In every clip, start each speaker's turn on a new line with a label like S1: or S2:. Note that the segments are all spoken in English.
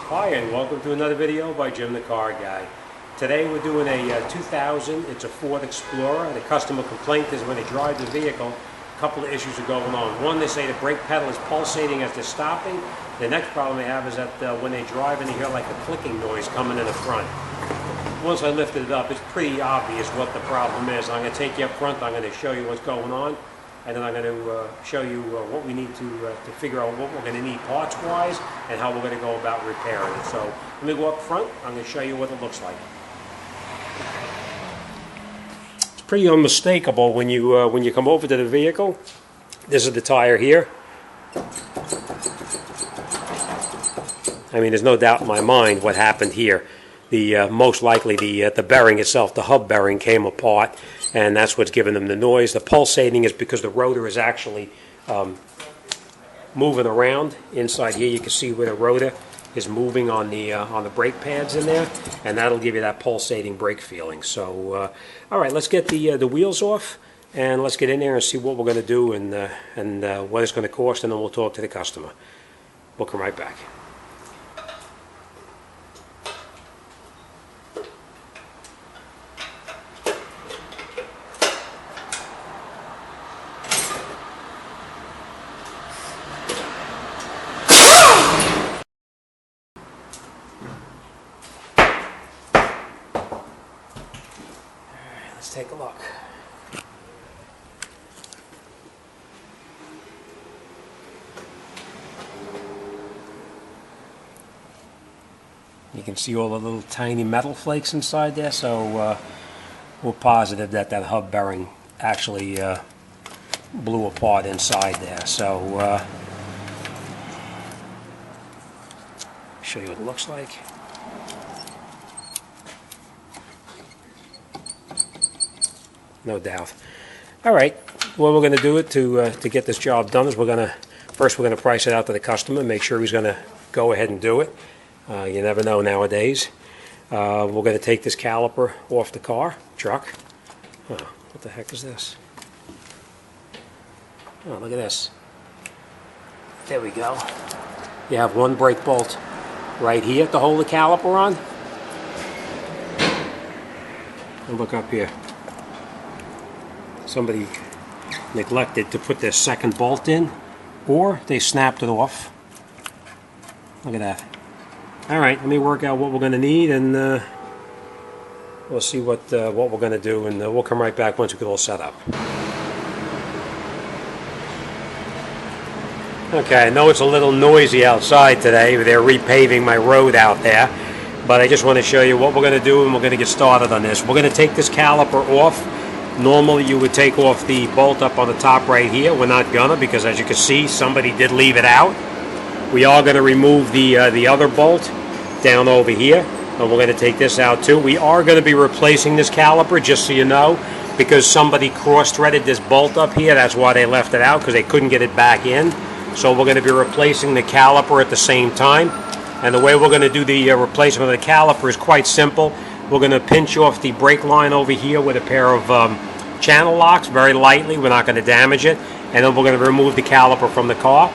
S1: Hi and welcome to another video by Jim the Car Guy. Today we're doing a 2000, it's a Ford Explorer. The customer complaint is when they drive the vehicle, a couple of issues are going on. One, they say the brake pedal is pulsating as they're stopping. The next problem they have is that when they drive and they hear like a clicking noise coming in the front. Once I lifted it up, it's pretty obvious what the problem is. I'm going to take you up front, I'm going to show you what's going on. And then I'm going to show you what we need to figure out what we're going to need parts-wise and how we're going to go about repairing it. So let me go up front. I'm going to show you what it looks like. It's pretty unmistakable when you come over to the vehicle. This is the tire here. I mean, there's no doubt in my mind what happened here. Most likely the bearing itself, the hub bearing, came apart, and that's what's giving them the noise. The pulsating is because the rotor is actually moving around. Inside here you can see where the rotor is moving on the brake pads in there, and that'll give you that pulsating brake feeling. So all right, let's get the wheels off and let's get in there and see what we're going to do and what it's going to cost, and then we'll talk to the customer. We'll come right back. Let's take a look. You can see all the little tiny metal flakes inside there, so we're positive that that hub bearing actually blew apart inside there. So show you what it looks like. No doubt. All right, what we're going to do to get this job done is we're going to price it out to the customer, make sure he's going to go ahead and do it. You never know nowadays. We're going to take this caliper off the truck. Oh, what the heck is this? Oh, look at this. There we go. You have one brake bolt right here to hold the caliper on. And look up here. Somebody neglected to put their second bolt in, or they snapped it off. Look at that. All right, let me work out what we're going to need, and we'll see what we're going to do, and we'll come right back once we get all set up. Okay, I know it's a little noisy outside today. They're repaving my road out there, but I just want to show you what we're going to do, and we're going to get started on this. We're going to take this caliper off. Normally you would take off the bolt up on the top right here. We're not gonna, because as you can see, somebody did leave it out. We are gonna remove the other bolt down over here, and we're gonna take this out too. We are gonna be replacing this caliper, just so you know, because somebody cross-threaded this bolt up here. That's why they left it out, because they couldn't get it back in. So we're gonna be replacing the caliper at the same time. And the way we're gonna do the replacement of the caliper is quite simple. We're going to pinch off the brake line over here with a pair of channel locks very lightly. We're not going to damage it. And then we're going to remove the caliper from the car.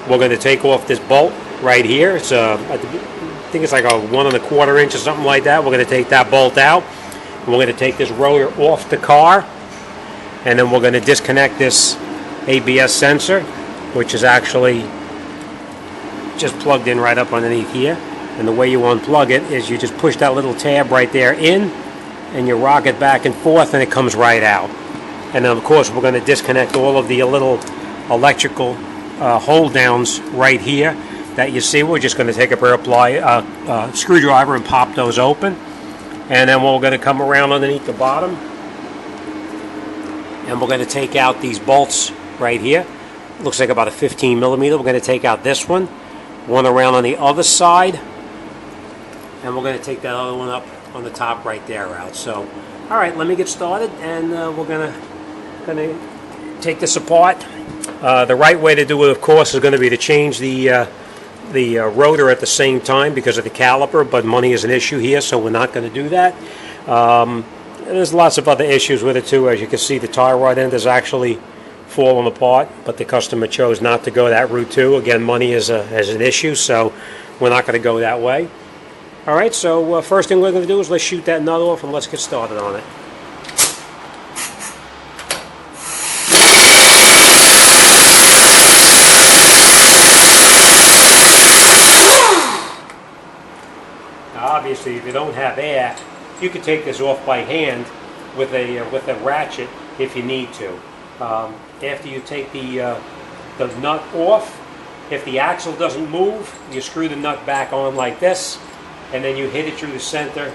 S1: We're going to take off this bolt right here. It's I think it's like a 1 1/4 inch or something like that. We're going to take that bolt out. We're going to take this rotor off the car. And then we're going to disconnect this ABS sensor, which is actually just plugged in right up underneath here. And the way you unplug it is you just push that little tab right there in, and you rock it back and forth, and it comes right out. And then of course we're going to disconnect all of the little electrical hold downs right here that you see. We're just going to take a pair of screwdriver and pop those open. And then we're going to come around underneath the bottom, and we're going to take out these bolts right here. Looks like about a 15 millimeter. We're going to take out this one around on the other side. And we're going to take that other one up on the top right there out. So, all right, let me get started, and we're going to take this apart. The right way to do it, of course, is going to be to change the rotor at the same time because of the caliper, but money is an issue here, so we're not going to do that. There's lots of other issues with it too. As you can see, the tie rod end is actually falling apart, but the customer chose not to go that route too. Again, money is an issue, so we're not going to go that way. All right, so first thing we're going to do is let's shoot that nut off and let's get started on it. Now, obviously, if you don't have air, you can take this off by hand with a ratchet if you need to. After you take the nut off, if the axle doesn't move, you screw the nut back on like this, and then you hit it through the center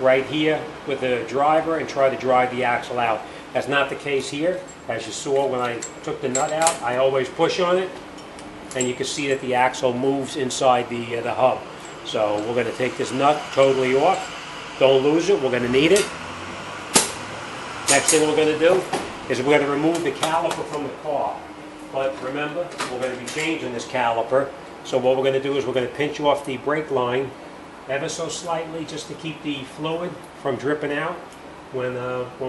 S1: right here with the driver and try to drive the axle out. That's not the case here. As you saw when I took the nut out, I always push on it, and you can see that the axle moves inside the hub. So we're going to take this nut totally off. Don't lose it. We're going to need it. Next thing we're going to do is we're going to remove the caliper from the car. But remember, we're going to be changing this caliper. So what we're going to do is we're going to pinch off the brake line ever so slightly just to keep the fluid from dripping out when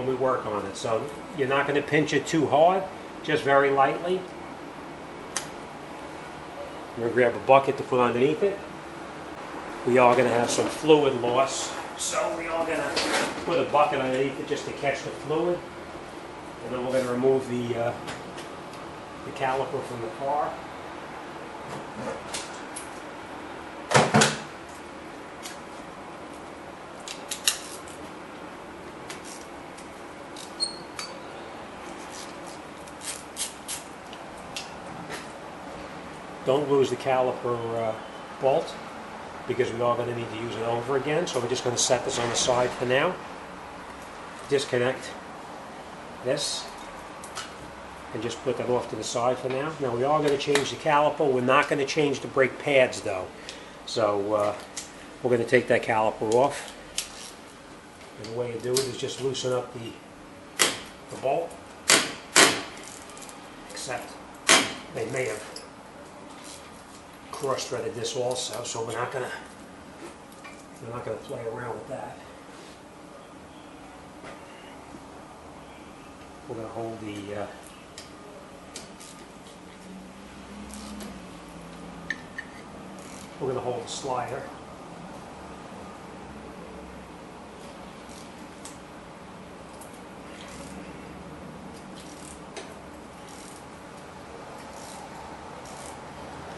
S1: we work on it. So you're not going to pinch it too hard, just very lightly. We're going to grab a bucket to put underneath it. We are going to have some fluid loss, so we are going to put a bucket underneath it just to catch the fluid. And then we're going to remove the caliper from the car. Don't lose the caliper bolt, because we are going to need to use it over again. So we're just going to set this on the side for now. Disconnect this and just put that off to the side for now. Now we are going to change the caliper. We're not going to change the brake pads though. So we're going to take that caliper off. And the way you do it is just loosen up the bolt. Except they may have cross-threaded this also, so we're not gonna play around with that. We're gonna hold the slider.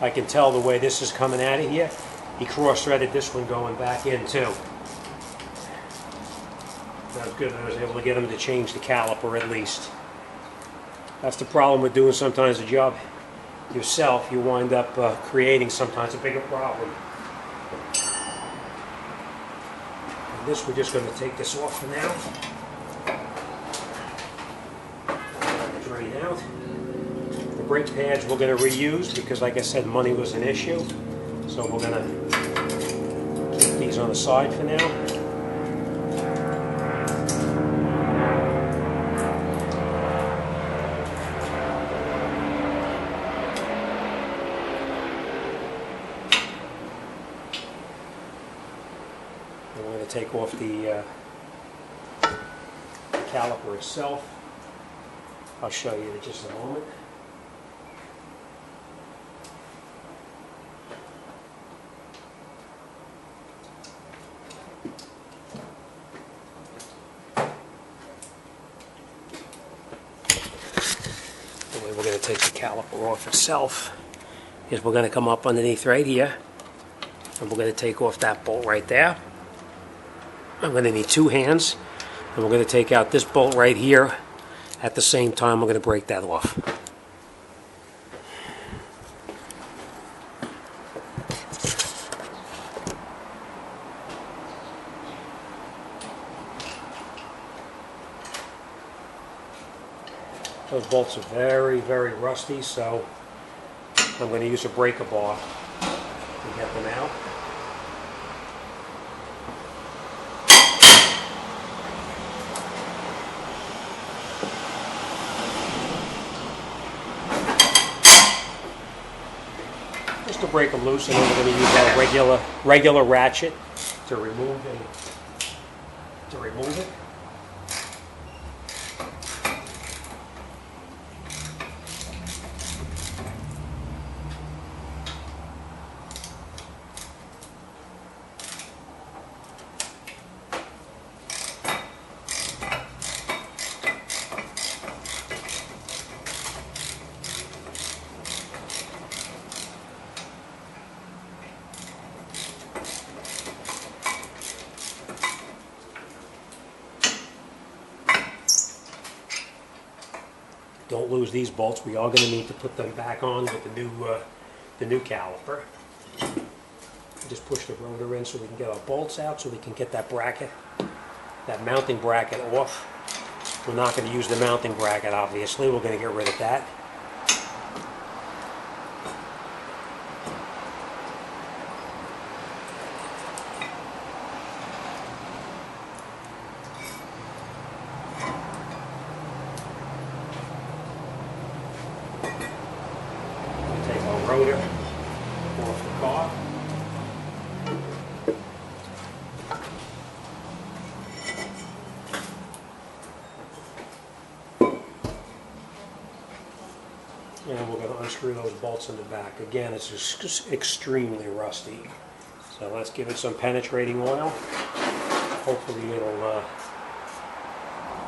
S1: I can tell the way this is coming out of here. He cross-threaded this one going back in too. That was good. I was able to get him to change the caliper at least. That's the problem with doing sometimes a job yourself. You wind up creating sometimes a bigger problem. And this, we're just going to take this off for now. Drain out. The brake pads we're going to reuse because, like I said, money was an issue. So we're going to keep these on the side for now. And we're going to take off the caliper itself. I'll show you in just a moment. We're going to take the caliper off itself is we're going to come up underneath right here and we're going to take off that bolt right there. I'm going to need two hands and we're going to take out this bolt right here. At the same time we're going to break that off. Those bolts are very, very rusty, so I'm going to use a breaker bar to get them out. Just to break them loose, and then we're going to use our regular ratchet to remove it. don't lose these bolts. We are going to need to put them back on with the new caliper. Just push the rotor in so we can get our bolts out, so we can get that bracket, that mounting bracket off. We're not going to use the mounting bracket, obviously. We're going to get rid of that. Take our rotor off the car. And we're going to unscrew those bolts in the back. Again, it's just extremely rusty. So let's give it some penetrating oil. Hopefully it'll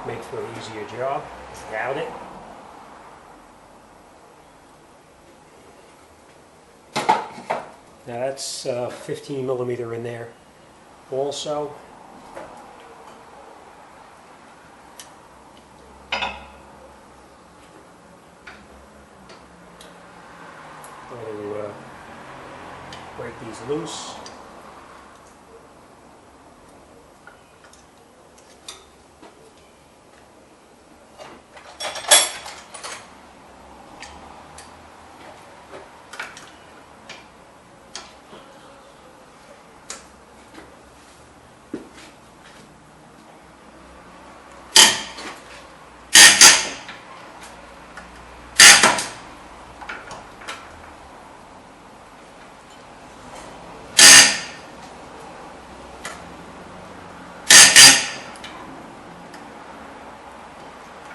S1: make for an easier job. Doubt it. Now that's 15 millimeter in there. Also, break these loose.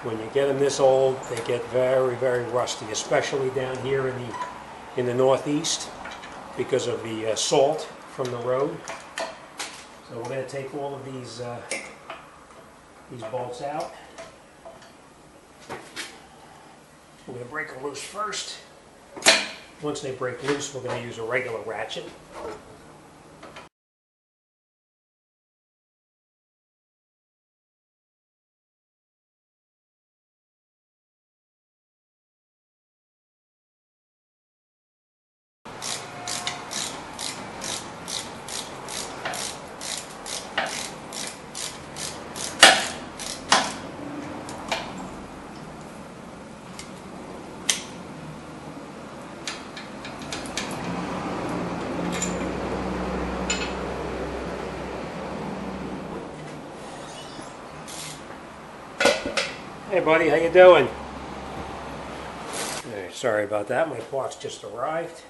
S1: When you get them this old, they get very, very rusty, especially down here in the Northeast because of the salt from the road. So we're going to take all of these bolts out. We're going to break them loose first. Once they break loose, we're going to use a regular ratchet. Hey buddy, how you doing? Right, sorry about that, my parts just arrived.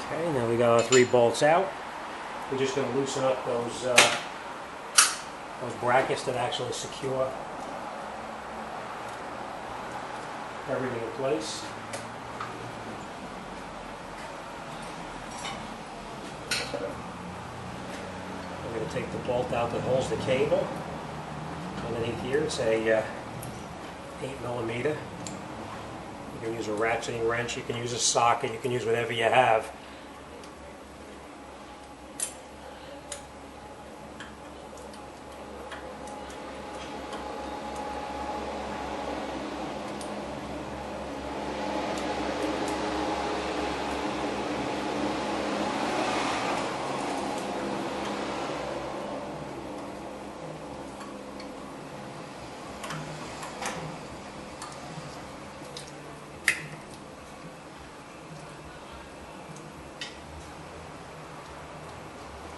S1: Okay, now we got our 3 bolts out. We're just going to loosen up those brackets that actually secure everything in place. We're going to take the bolt out that holds the cable. Underneath here it's a 8 millimeter. You can use a ratcheting wrench, you can use a socket, you can use whatever you have.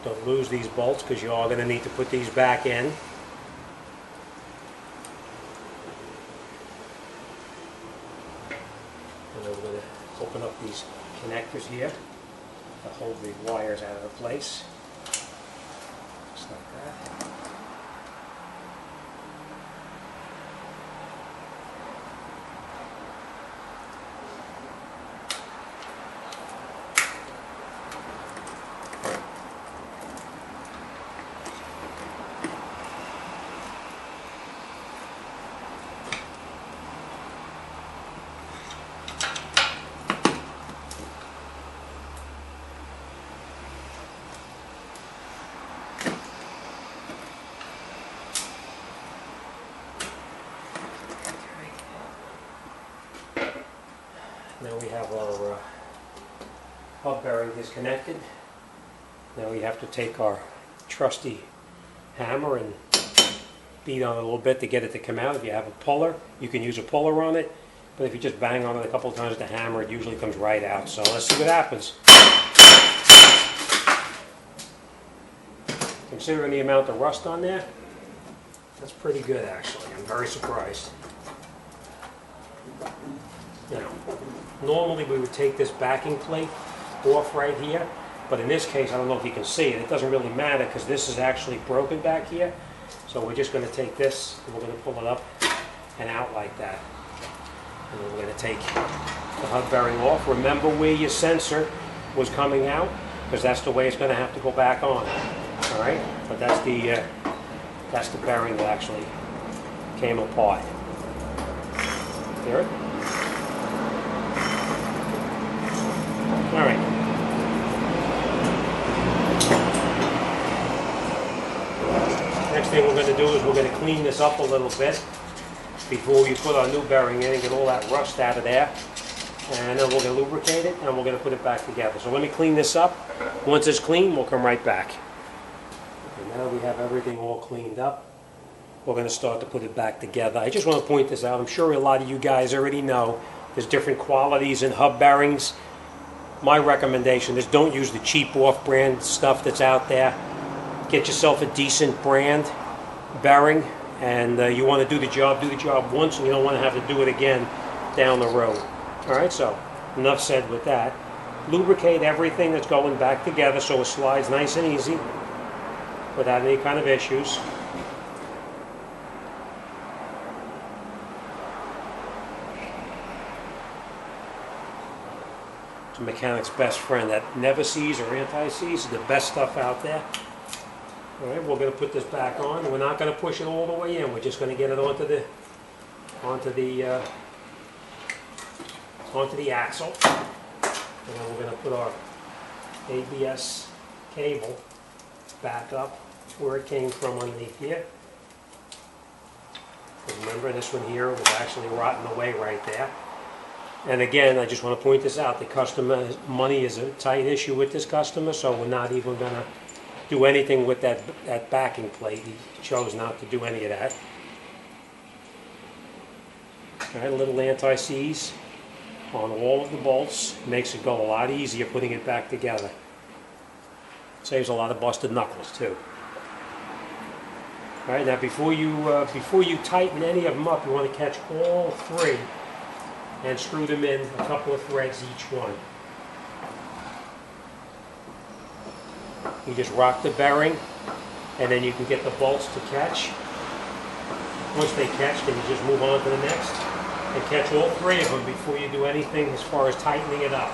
S1: Don't lose these bolts because you are going to need to put these back in. And then we're going to open up these connectors here to hold the wires out of place. Just like that. Now we have our hub bearing disconnected. Now we have to take our trusty hammer and beat on it a little bit to get it to come out. If you have a puller, you can use a puller on it, but if you just bang on it a couple of times with the hammer, it usually comes right out. So let's see what happens. Considering the amount of rust on there, that's pretty good actually. I'm very surprised. Now, normally we would take this backing plate off right here, but in this case, I don't know if you can see it. It doesn't really matter because this is actually broken back here. So we're just going to take this and we're going to pull it up and out like that. And then we're going to take the hub bearing off. Remember where your sensor was coming out, because that's the way it's going to have to go back on. All right, but that's the bearing that actually came apart. Hear it? All right. Next thing we're going to do is we're going to clean this up a little bit before we put our new bearing in and get all that rust out of there. And then we're going to lubricate it and we're going to put it back together. So let me clean this up. Once it's clean, we'll come right back. Okay, now we have everything all cleaned up. We're going to start to put it back together. I just want to point this out. I'm sure a lot of you guys already know there's different qualities in hub bearings. My recommendation is don't use the cheap off-brand stuff that's out there. Get yourself a decent brand bearing, and you want to do the job once, and you don't want to have to do it again down the road. All right, so enough said with that. Lubricate everything that's going back together so it slides nice and easy without any kind of issues. It's a mechanic's best friend. That never sees or anti-seize is the best stuff out there. All right, we're going to put this back on. We're not going to push it all the way in. We're just going to get it onto the axle. And then we're going to put our ABS cable back up where it came from underneath here. Remember, this one here was actually rotting away right there. And again, I just want to point this out. The customer money is a tight issue with this customer, so we're not even going to do anything with that backing plate. He chose not to do any of that. All right, a little anti-seize on all of the bolts makes it go a lot easier putting it back together. Saves a lot of busted knuckles too. All right, now before you tighten any of them up, you want to catch all three and screw them in a couple of threads each one. You just rock the bearing, and then you can get the bolts to catch. Once they catch, then you just move on to the next and catch all three of them before you do anything as far as tightening it up.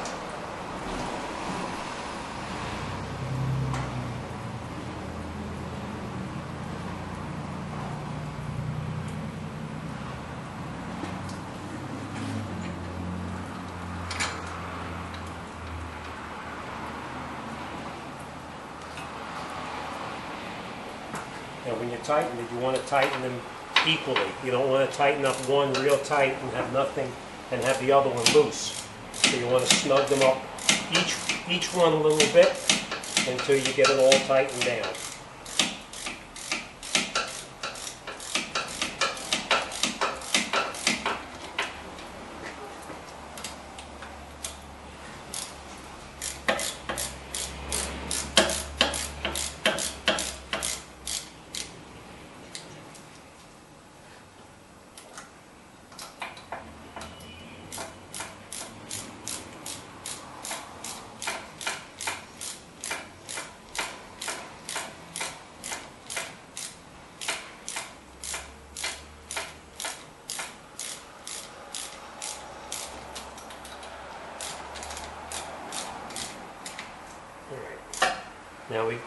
S1: Now when you tighten it, you want to tighten them equally. You don't want to tighten up one real tight and have nothing and have the other one loose. So you want to snug them up each one a little bit until you get it all tightened down.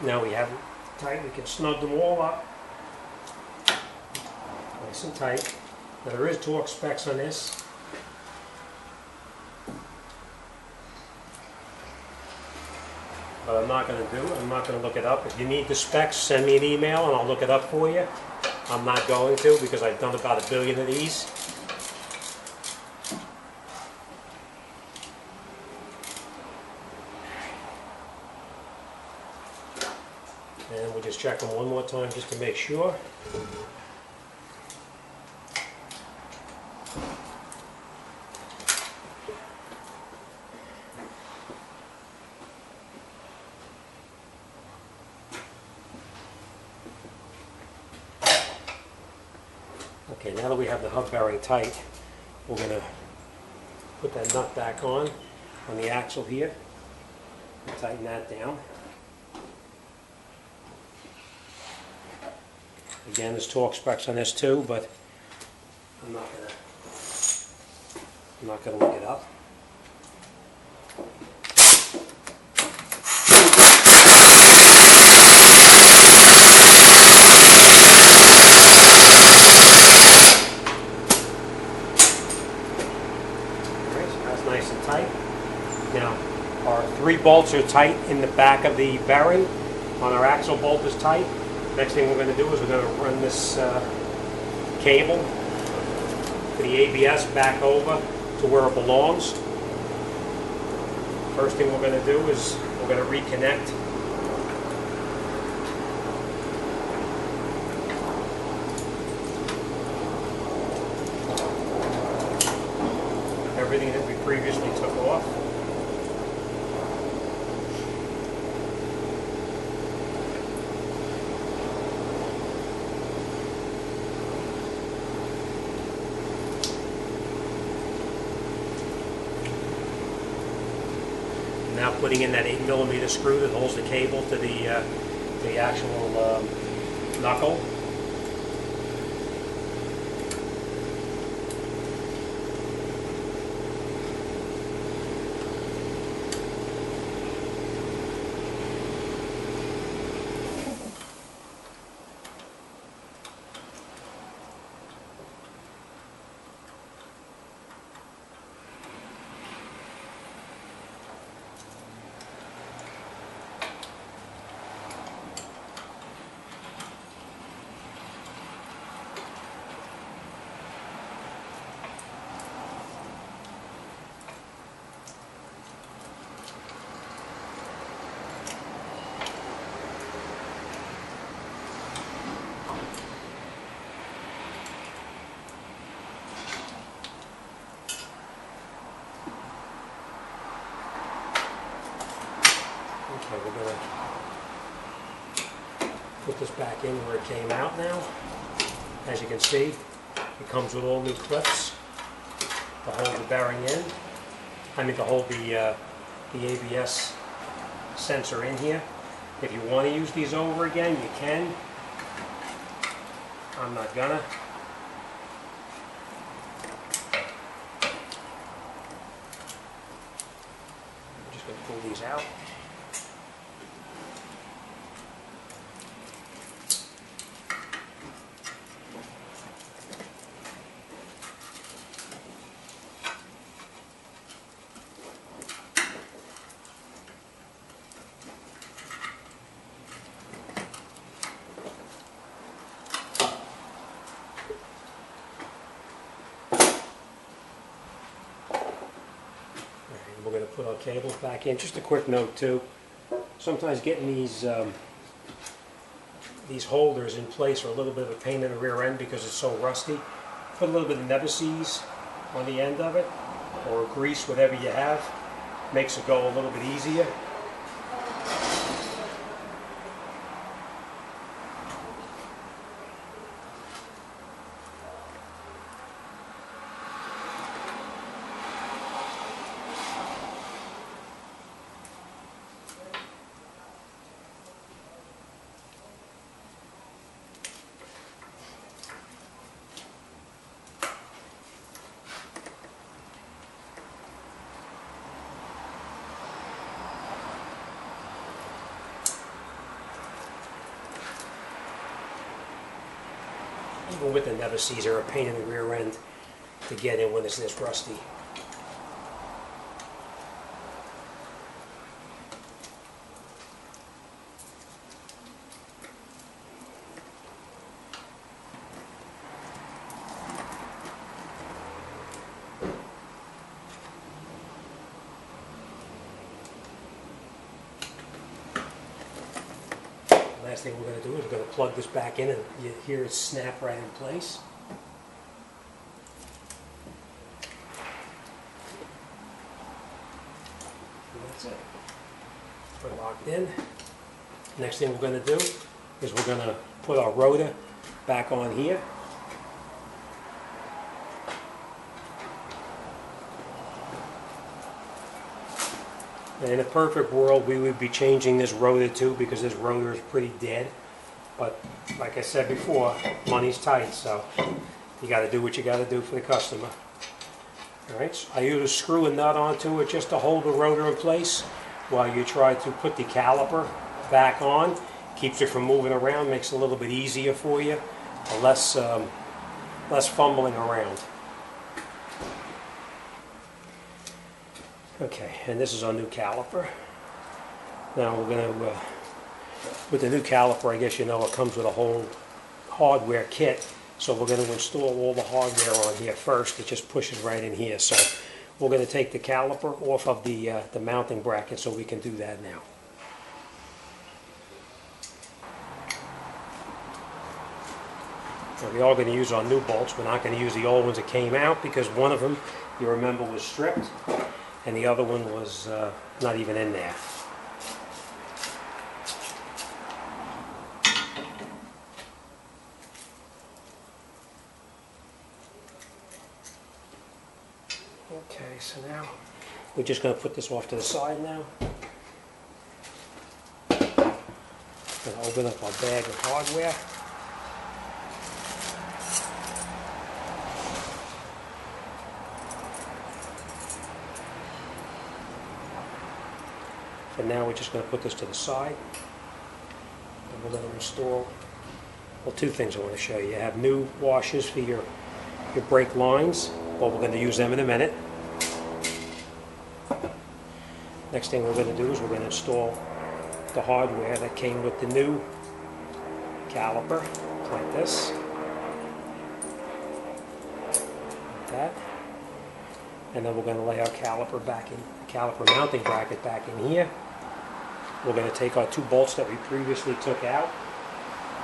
S1: Now we have it tight. We can snug them all up, nice and tight. Now there is torque specs on this. But I'm not going to look it up. If you need the specs, send me an email and I'll look it up for you. I'm not going to because I've done about 1 billion of these. just check them one more time just to make sure. Okay, now that we have the hub bearing tight, we're going to put that nut back on the axle here. Tighten that down. Again, there's torque specs on this too, but I'm not gonna look it up. Alright, so that's nice and tight. Now, our 3 bolts are tight in the back of the bearing. On our axle bolt is tight. Next thing we're going to do is we're going to run this cable for the ABS back over to where it belongs. First thing we're going to do is we're going to reconnect everything that we previously took off. Now putting in that 8mm screw that holds the cable to the actual knuckle. Okay, we're going to put this back in where it came out now. As you can see, it comes with all new clips to hold the bearing in. To hold the ABS sensor in here. If you want to use these over again, you can. I'm not gonna. I'm just going to pull these out. We're going to put our cables back in. Just a quick note too, sometimes getting these holders in place are a little bit of a pain in the rear end because it's so rusty. Put a little bit of Never-Seez on the end of it, or grease, whatever you have. Makes it go a little bit easier. Even with the Never-Seez, they're a pain in the rear end to get in when it's this rusty. Last thing we're going to do is we're going to plug this back in, and you hear it snap right in place. And that's it. We're locked in. Next thing we're going to do is we're going to put our rotor back on here. And in a perfect world, we would be changing this rotor too, because this rotor is pretty dead. But like I said before, money's tight, so you got to do what you got to do for the customer. All right, so I usually screw a nut onto it just to hold the rotor in place while you try to put the caliper back on. Keeps it from moving around, makes it a little bit easier for you, less fumbling around. Okay, and this is our new caliper. Now we're going to, with the new caliper, I guess you know it comes with a whole hardware kit. So we're going to install all the hardware on here first. It just pushes right in here. So we're going to take the caliper off of the mounting bracket so we can do that now. So we are going to use our new bolts. We're not going to use the old ones that came out because one of them, you remember, was stripped. And the other one was not even in there. Okay, so now we're just going to put this off to the side now. Going to open up our bag of hardware. And now we're just going to put this to the side, and we're going to install, well, two things I want to show you. You have new washers for your brake lines, but we're going to use them in a minute. Next thing we're going to do is we're going to install the hardware that came with the new caliper, like this, like that. And then we're going to lay our caliper back in, caliper mounting bracket back in here. We're going to take our two bolts that we previously took out.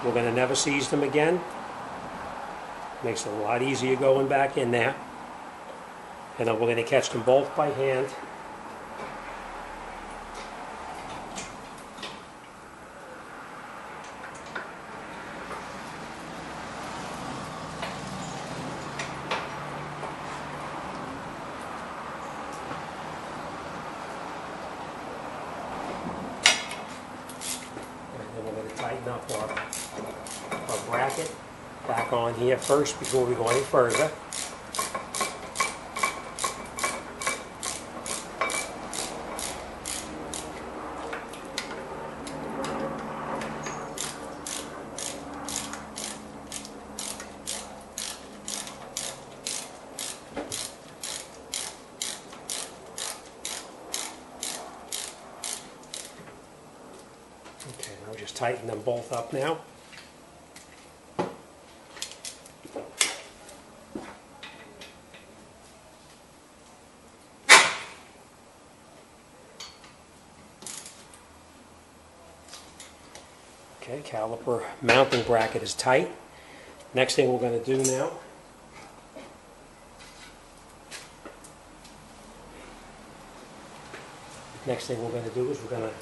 S1: We're going to never seize them again. Makes it a lot easier going back in there. And then we're going to catch them both by hand. Tighten up our bracket back on here first before we go any further. Okay, now just tighten them both up now. Okay, caliper mounting bracket is tight. Next thing we're going to do now is we're going to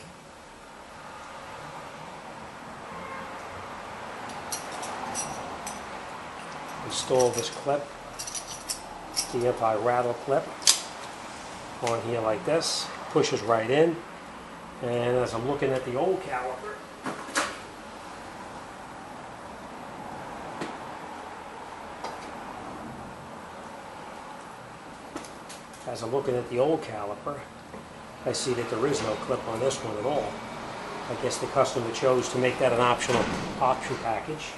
S1: install this clip, the anti-rattle clip, on here like this. Pushes right in, and as I'm looking at the old caliper, I see that there is no clip on this one at all. I guess the customer chose to make that an optional option package,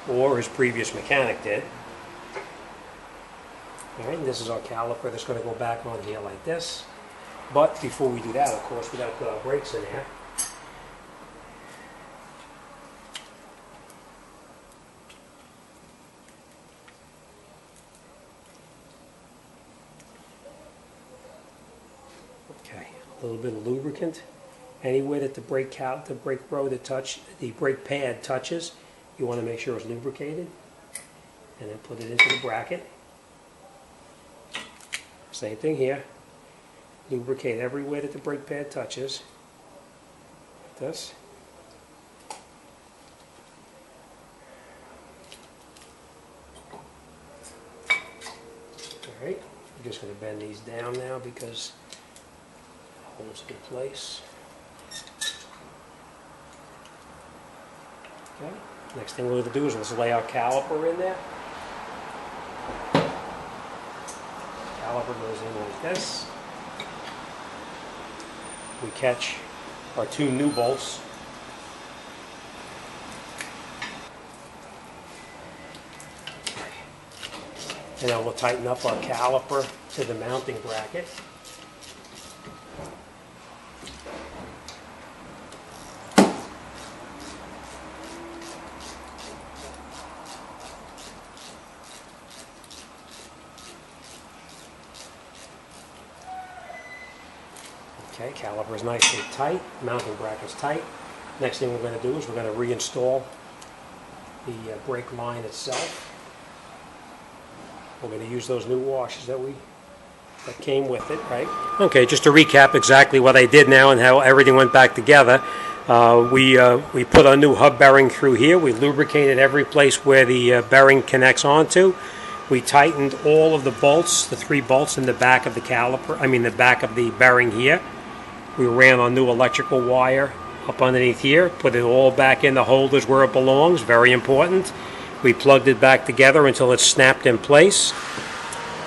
S1: or his previous mechanic did. All right, and this is our caliper that's going to go back on here like this. But before we do that, of course, we got to put our brakes in there. Okay, a little bit of lubricant Anywhere that the brake pad touches, you want to make sure it's lubricated, and then put it into the bracket. Same thing here. Lubricate everywhere that the brake pad touches. Like this. Alright, I'm just going to bend these down now because it holds it in place. Okay. Next thing we're going to do is let's lay our caliper in there. Caliper goes in like this. We catch our 2 new bolts. And then we'll tighten up our caliper to the mounting bracket. Okay, caliper is nice and tight, mounting bracket's tight. Next thing we're going to do is we're going to reinstall the brake line itself. We're going to use those new washers that came with it, right? Okay, just to recap exactly what I did now and how everything went back together. We put our new hub bearing through here. We lubricated every place where the bearing connects onto. We tightened all of the bolts, the 3 bolts in the back of the caliper, the back of the bearing here. We ran our new electrical wire up underneath here, put it all back in the holders where it belongs, very important. We plugged it back together until it snapped in place.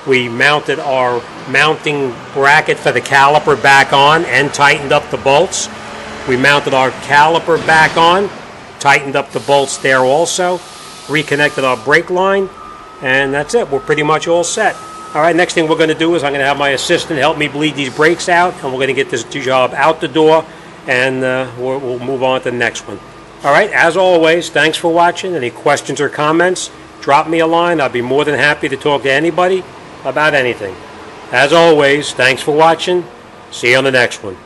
S1: We mounted our mounting bracket for the caliper back on and tightened up the bolts. We mounted our caliper back on, tightened up the bolts there also, reconnected our brake line, and that's it. We're pretty much all set. All right, next thing we're going to do is I'm going to have my assistant help me bleed these brakes out, and we're going to get this job out the door, and we'll move on to the next one. All right, as always, thanks for watching. Any questions or comments, drop me a line. I'll be more than happy to talk to anybody about anything. As always, thanks for watching. See you on the next one.